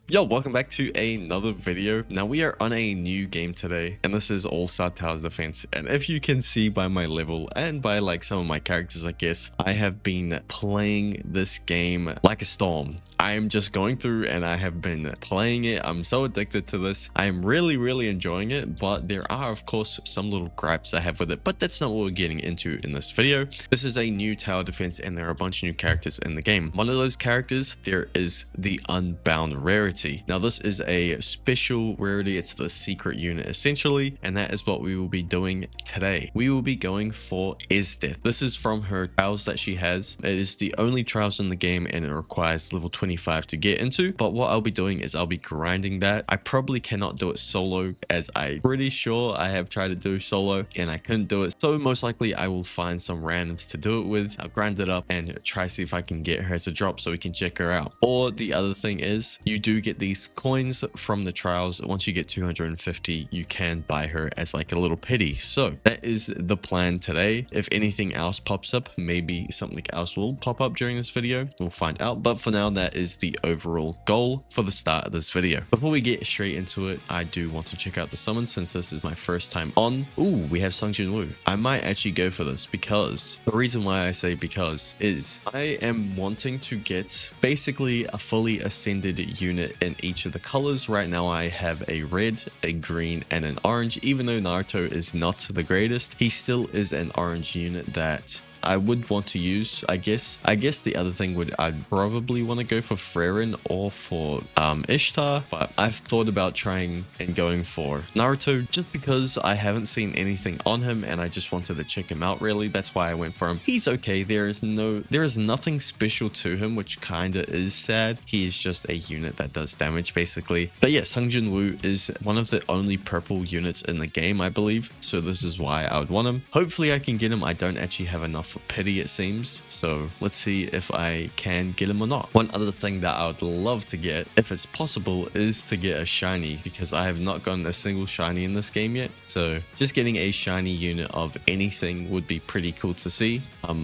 Yo, welcome back to another video. Now we are on a new game today, and this is All-Star Towers Defense. And if you can see by my level and by like some of my characters, I guess, I have been playing this game like a storm. I am just going through and I have been playing it. I'm so addicted to this. I am really enjoying it, but there are of course some little gripes I have with it, but that's not what we're getting into in this video. This is a new tower defense and there are a bunch of new characters in the game. One of those characters, there is the Unbound Rarity. Now this is a special rarity. It's the secret unit essentially, and that is what we will be doing today. We will be going for Esdeath. This is from her trials that she has. It is the only trials in the game and it requires level 25 to get into, but what I'll be doing is I'll be grinding that. I probably cannot do it solo, as I'm pretty sure I have tried to do solo and I couldn't do it, so most likely I will find some randoms to do it with. I'll grind it up and try to see if I can get her as a drop so we can check her out. Or the other thing is, you do get these coins from the trials. Once you get 250, you can buy her as like a little pity. So that is the plan today. If anything else pops up, maybe something else will pop up during this video, we'll find out, but for now that is the overall goal for the start of this video. Before we get straight into it, I do want to check out the summons since this is my first time on. Ooh, we have Sung Jin Woo. I might actually go for this because the reason why I say because is I am wanting to get basically a fully ascended unit in each of the colors. Right now I have a red, a green, and an orange. Even though Naruto is not the greatest, he still is an orange unit that I would want to use. I guess the other thing would, I'd probably want to go for Freren or for Ishtar, but I've thought about trying and going for Naruto just because I haven't seen anything on him and I just wanted to check him out. Really, that's why I went for him. He's okay. There is nothing special to him, which kind of is sad. He is just a unit that does damage basically. But yeah, Sung Jin Woo is one of the only purple units in the game, I believe, so this is why I would want him. Hopefully I can get him. I don't actually have enough for pity, it seems, so let's see if I can get him or not. One other thing that I would love to get, if it's possible, is to get a shiny, because I have not gotten a single shiny in this game yet. So just getting a shiny unit of anything would be pretty cool to see,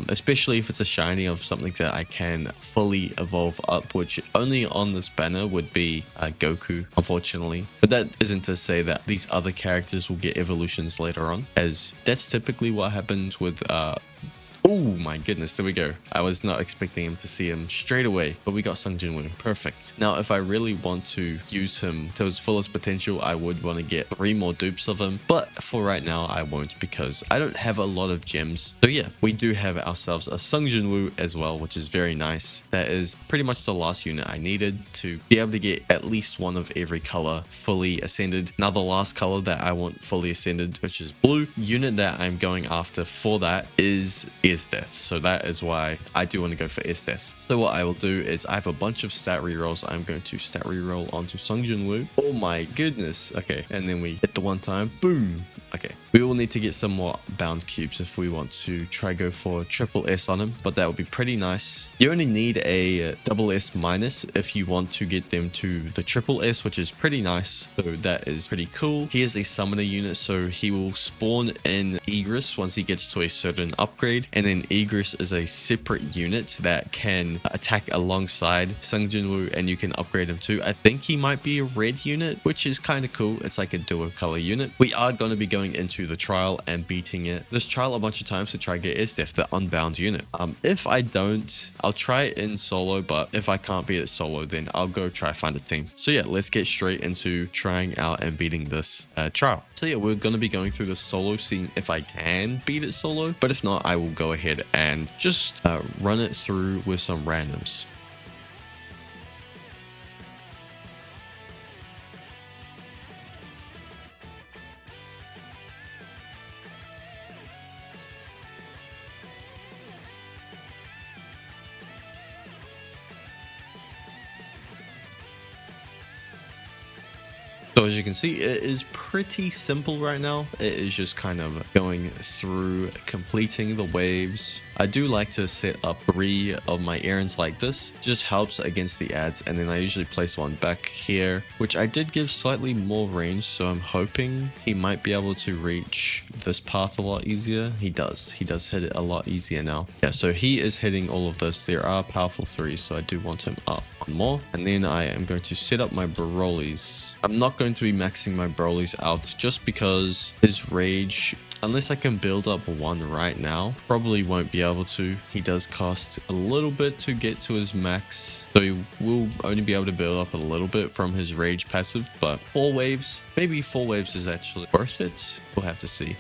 especially if it's a shiny of something that I can fully evolve up, which only on this banner would be Goku, unfortunately. But that isn't to say that these other characters will get evolutions later on, as that's typically what happens with oh my goodness, there we go. I was not expecting him to see him straight away, but we got Sung Jin Woo. Perfect. Now, if I really want to use him to his fullest potential, I would want to get 3 more dupes of him, but for right now, I won't because I don't have a lot of gems. So yeah, we do have ourselves a Sung Jin Woo as well, which is very nice. That is pretty much the last unit I needed to be able to get at least one of every color fully ascended. Now, the last color that I want fully ascended, which is blue, unit that I'm going after for that is Esdeath. So that is why I do want to go for Esdeath. So what I will do is I have a bunch of stat rerolls. I'm going to stat reroll onto Sung Jin Woo. Oh my goodness. Okay, and then we hit the one time. Boom. Okay, we will need to get some more bound cubes if we want to try go for triple S on him, but that would be pretty nice. You only need a double S minus if you want to get them to the triple S, which is pretty nice. So that is pretty cool. He is a summoner unit, so he will spawn in Egress once he gets to a certain upgrade, and then Egress is a separate unit that can attack alongside Sung Jin Woo, and you can upgrade him too. I think he might be a red unit, which is kind of cool. It's like a dual color unit. We are going to be going into the trial and beating this trial a bunch of times to try and get Esdeath, the Unbound unit. If I don't, I'll try it in solo, but if I can't beat it solo, then I'll go try find a team. So yeah, let's get straight into trying out and beating this trial. So yeah, we're going to be going through the solo, seeing if I can beat it solo, but if not, I will go ahead and just run it through with some randoms. So as you can see, it is pretty simple right now. It is just kind of going through completing the waves. I do like to set up 3 of my errands like this. Just helps against the ads, and then I usually place one back here, which I did give slightly more range, so I'm hoping he might be able to reach this path a lot easier. He does hit it a lot easier now. Yeah, so he is hitting all of this. There are powerful 3s, so I do want him up one more, and then I am going to set up my Broly's. I'm not going to be maxing my Broly's out just because his rage, unless I can build up 1 right now, probably won't be able to. He does cost a little bit to get to his max, so he will only be able to build up a little bit from his rage passive, but 4 waves, maybe 4 waves is actually worth it. We'll have to see.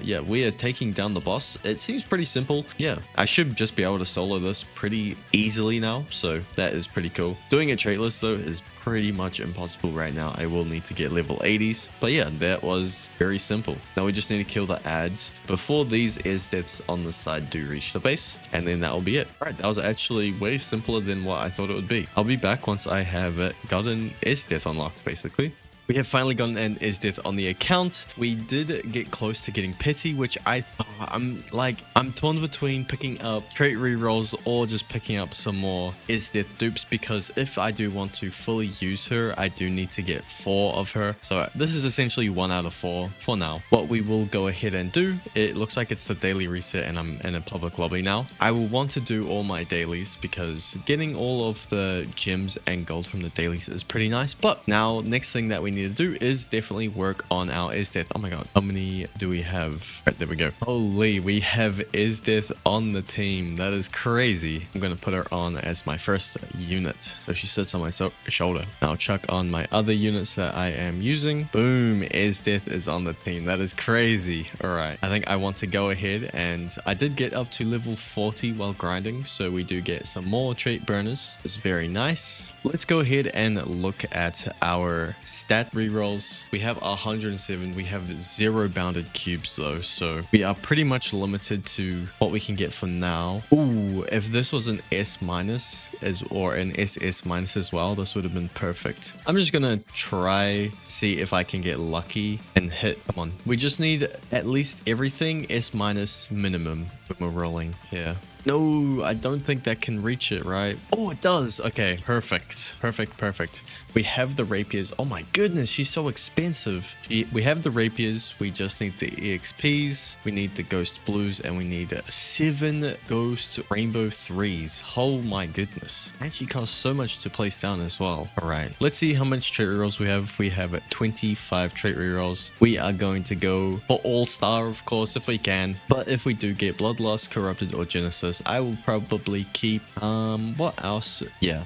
Yeah, we are taking down the boss. It seems pretty simple. Yeah, I should just be able to solo this pretty easily now, so that is pretty cool. Doing a traitless though is pretty much impossible right now. I will need to get level 80s, but yeah, that was very simple. Now we just need to kill the ads before these Esdeaths on the side do reach the base, and then that will be it. All right, that was actually way simpler than what I thought it would be. I'll be back once I have gotten Esdeath unlocked, basically. We have finally gotten an Esdeath on the account. We did get close to getting Pity, which I'm torn between picking up trait rerolls or just picking up some more Esdeath dupes, because if I do want to fully use her, I do need to get 4 of her. So this is essentially 1 out of 4 for now. What we will go ahead and do, it looks like it's the daily reset and I'm in a public lobby now. I will want to do all my dailies because getting all of the gems and gold from the dailies is pretty nice. But now, next thing that we need to do is definitely work on our Esdeath. Oh my god, how many do we have? Right, there we go. Holy, we have Esdeath on the team. That is crazy. I'm gonna put her on as my first unit, so she sits on my shoulder. Now I'll chuck on my other units that I am using. Boom, Esdeath is on the team. That is crazy. All right, I think I want to go ahead, and I did get up to level 40 while grinding, so we do get some more trait burners. It's very nice. Let's go ahead and look at our stat rerolls. We have 107. We have 0 bounded cubes though, so we are pretty much limited to what we can get for now. Ooh, if this was an S minus or an SS minus as well, this would have been perfect. I'm just gonna try see if I can get lucky and hit. Come on, we just need at least everything S minus minimum when we're rolling here. No, I don't think that can reach it, right? Oh, it does. Okay, perfect. Perfect. We have the rapiers. Oh my goodness, she's so expensive. We have the rapiers. We just need the EXPs. We need the ghost blues, and we need 7 ghost rainbow 3s. Oh my goodness. And she costs so much to place down as well. All right, let's see how much trait rerolls we have. We have 25 trait rerolls. We are going to go for all-star, of course, if we can. But if we do get bloodlust, corrupted, or genesis, I will probably keep what else? Yeah,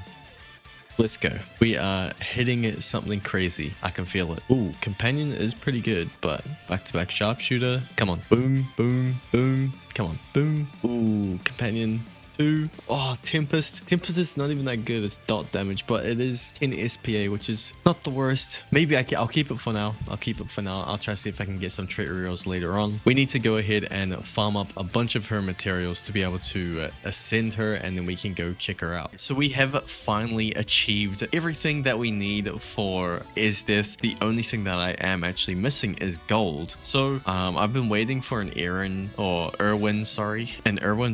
let's go. We are hitting something crazy. I can feel it. Ooh, companion is pretty good, but back-to-back sharpshooter. Come on, boom, boom, boom. Come on, boom. Ooh, companion 2. Oh, Tempest is not even that good. It's dot damage, but it is 10 SPA, which is not the worst. Maybe I'll keep it for now. I'll try to see if I can get some trait rerolls later on. We need to go ahead and farm up a bunch of her materials to be able to ascend her, and then we can go check her out. So we have finally achieved everything that we need for Esdeath. The only thing that I am actually missing is gold. So I've been waiting for an Erwin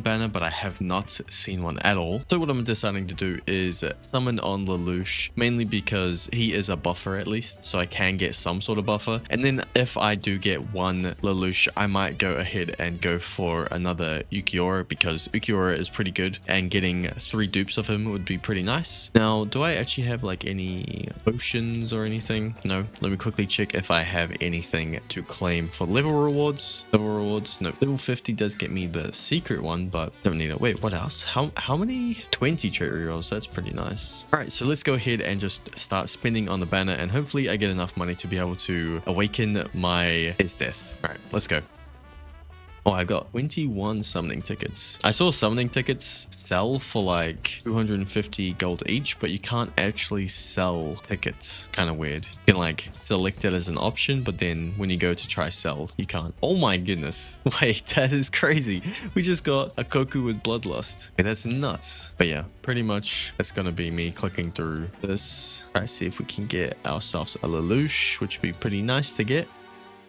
banner, but I have not seen one at all. So what I'm deciding to do is summon on Lelouch, mainly because he is a buffer at least, so I can get some sort of buffer. And then if I do get one Lelouch, I might go ahead and go for another Ukiora, because Ukiora is pretty good, and getting 3 dupes of him would be pretty nice. Now, do I actually have like any potions or anything? No. Let me quickly check if I have anything to claim for level rewards. No, level 50 does get me the secret one, but don't need it. Wait, what else? house. How many? 20 trait rerolls. That's pretty nice. All right, so let's go ahead and just start spending on the banner, and hopefully I get enough money to be able to awaken my Esdeath. All right, let's go. Oh, I got 21 summoning tickets. I saw summoning tickets sell for like 250 gold each, but you can't actually sell tickets. Kind of weird. You can like select it as an option, but then when you go to try sell, you can't. Oh my goodness. Wait, that is crazy. We just got a Koku with Bloodlust. Okay, that's nuts. But yeah, pretty much that's gonna be me clicking through this. All right, see if we can get ourselves a Lelouch, which would be pretty nice to get.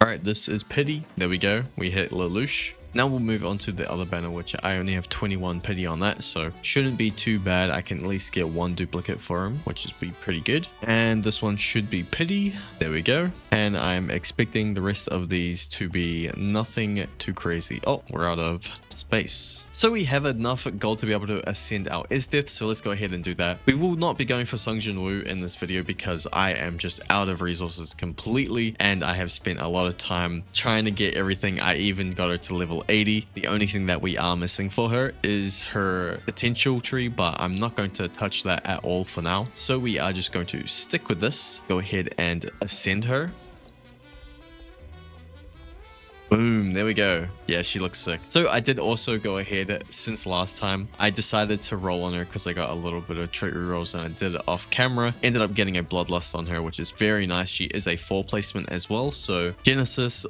All right, this is pity. There we go. We hit Lelouch. Now we'll move on to the other banner, which I only have 21 pity on that, so shouldn't be too bad. I can at least get one duplicate for him, which is be pretty good. And this one should be pity. There we go. And I'm expecting the rest of these to be nothing too crazy. Oh, we're out of space. So we have enough gold to be able to ascend our Esdeath, so let's go ahead and do that. We will not be going for Sung Jin Woo in this video because I am just out of resources completely, and I have spent a lot of time trying to get everything. I even got her to level 80. The only thing that we are missing for her is her potential tree, but I'm not going to touch that at all for now. So we are just going to stick with this, go ahead and ascend her. Boom, there we go. Yeah, she looks sick. So I did also go ahead, since last time, I decided to roll on her because I got a little bit of trait rerolls and I did it off camera. Ended up getting a Bloodlust on her, which is very nice. She is a 4 placement as well. So Genesis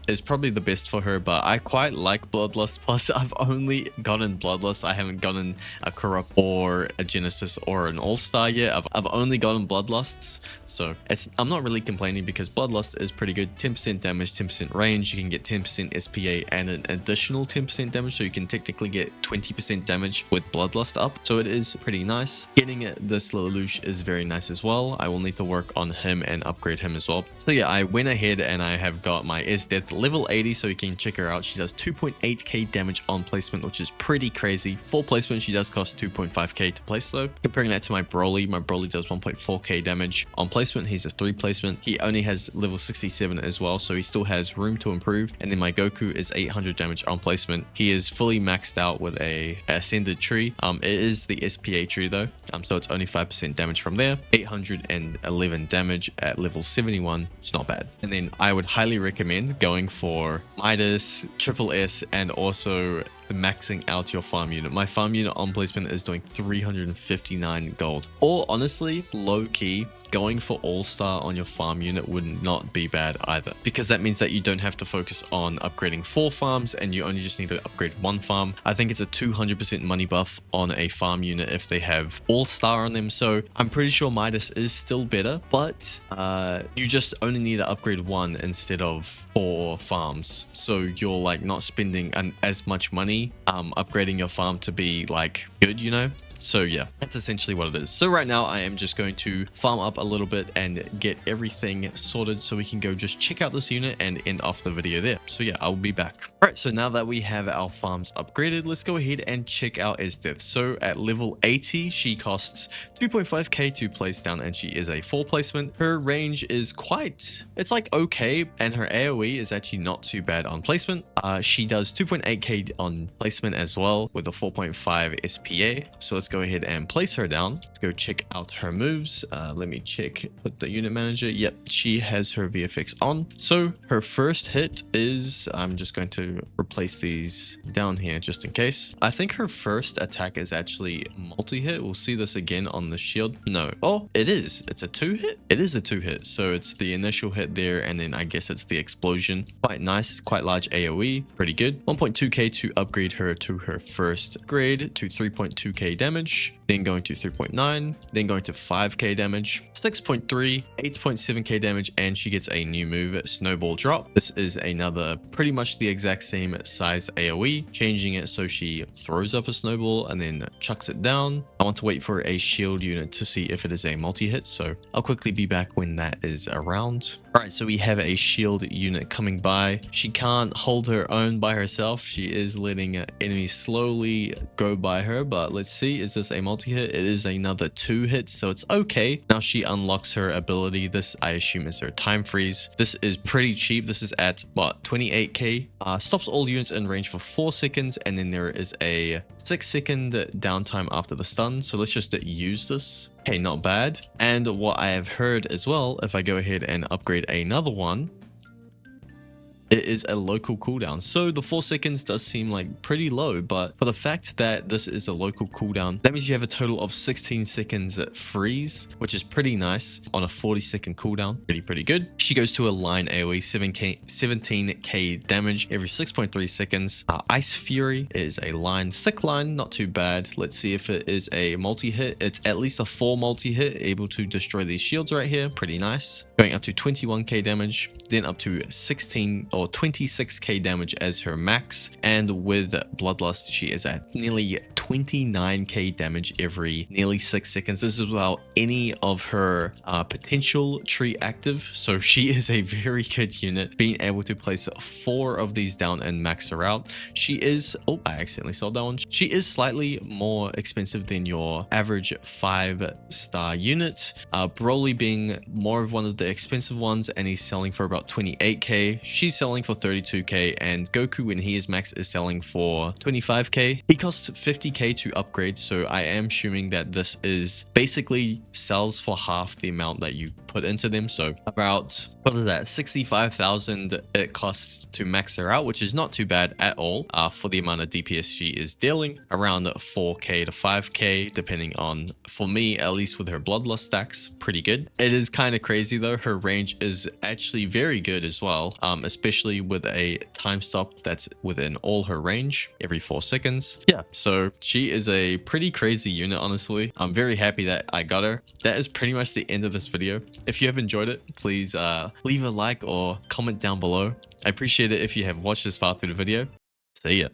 is probably the best for her, but I quite like Bloodlust. Plus, I've only gotten Bloodlust. I haven't gotten a Corrupt or a Genesis or an All-Star yet. I've only gotten Bloodlusts. So I'm not really complaining because Bloodlust is pretty good. 10% damage, 10% range. You can get 10% SPA and an additional 10% damage, so you can technically get 20% damage with Bloodlust up, so it is pretty nice. Getting this Lelouch is very nice as well. I will need to work on him and upgrade him as well. So yeah, I went ahead and I have got my Esdeath level 80, so you can check her out. She does 2.8k damage on placement, which is pretty crazy. Full placement, she does cost 2.5k to place though. Comparing that to my Broly does 1.4k damage on placement. He's a 3 placement. He only has level 67 as well, so he still has room to improve. And then my Goku is 800 damage on placement. He is fully maxed out with a ascended tree. It is the SPA tree though, so it's only 5% damage from there. 811 damage at level 71. It's not bad. And then I would highly recommend going for Midas, Triple S, and also maxing out your farm unit. My farm unit on placement is doing 359 gold. Or honestly, low key, going for All-Star on your farm unit would not be bad either, because that means that you don't have to focus on upgrading 4 farms and you only just need to upgrade 1 farm. I think it's a 200% money buff on a farm unit if they have All-Star on them, so I'm pretty sure Midas is still better, but you just only need to upgrade 1 instead of 4 farms, so you're like not spending as much money upgrading your farm to be like good, you know. So yeah, that's essentially what it is. So right now I am just going to farm up a little bit and get everything sorted so we can go just check out this unit and end off the video there. So yeah, I'll be back. All right, so now that we have our farms upgraded, let's go ahead and check out Esdeath. So at level 80, she costs 2.5k to place down and she is a 4 placement. Her range is it's like okay, and her AoE is actually not too bad on placement. She does 2.8k on placement as well with a 4.5 SPA. So let's go ahead and place her down. Let's go check out her moves. Let me check with the unit manager. Yep, she has her VFX on. So her first hit is, I'm just going to replace these down here just in case. I think her first attack is actually multi-hit. We'll see this again on the shield. No. Oh, it is. It's a 2-hit. It is a 2-hit. So it's the initial hit there, and then I guess it's the explosion. Quite nice. Quite large AoE. Pretty good. 1.2k to upgrade her to her first grade to 3.2k damage. Then going to 3.9, then going to 5k damage, 6.3, 8.7k damage, and she gets a new move, Snowball Drop. This is another pretty much the exact same size AoE, changing it so she throws up a snowball and then chucks it down. I want to wait for a shield unit to see if it is a multi-hit, so I'll quickly be back when that is around. Alright, so we have a shield unit coming by. She can't hold her own by herself. She is letting enemies slowly go by her, but let's see, is this a multi-hit? It is another 2 hits, so it's okay. Now she unlocks her ability. This, I assume, is her time freeze. This is pretty cheap. This is at, what, 28k? Stops all units in range for 4 seconds, and then there is a 6-second downtime after the stun. So let's just use this. Okay, not bad. And what I have heard as well, if I go ahead and upgrade another one, it is a local cooldown. So the 4 seconds does seem like pretty low, but for the fact that this is a local cooldown, that means you have a total of 16 seconds freeze, which is pretty nice on a 40-second cooldown. Pretty good. She goes to a line AoE, 17k damage every 6.3 seconds. Ice Fury is a line, thick line, not too bad. Let's see if it is a multi-hit. It's at least a 4 multi-hit, able to destroy these shields right here. Pretty nice. Going up to 21k damage, then up to 16 or 26k damage as her max, and with Bloodlust she is at nearly 29k damage every nearly 6 seconds. This is without any of her potential tree active, so she is a very good unit, being able to place 4 of these down and max her out. She is, oh, I accidentally sold that one. She is slightly more expensive than your average 5-star unit, Broly being more of one of the expensive ones, and he's selling for about 28k. She's selling for 32k, and Goku, when he is max, is selling for 25k. He costs 50k to upgrade, so I am assuming that this is basically sells for half the amount that you put into them. So about, what is that, 65,000 it costs to max her out, which is not too bad at all for the amount of DPS she is dealing, around 4k to 5k depending on, for me at least, with her Bloodlust stacks. Pretty good. It is kind of crazy though, her range is actually very good as well, especially with a time stop that's within all her range every 4 seconds. Yeah, so she is a pretty crazy unit, honestly. I'm very happy that I got her. That is pretty much the end of this video. If you have enjoyed it, please leave a like or comment down below. I appreciate it if you have watched this far through the video. See ya.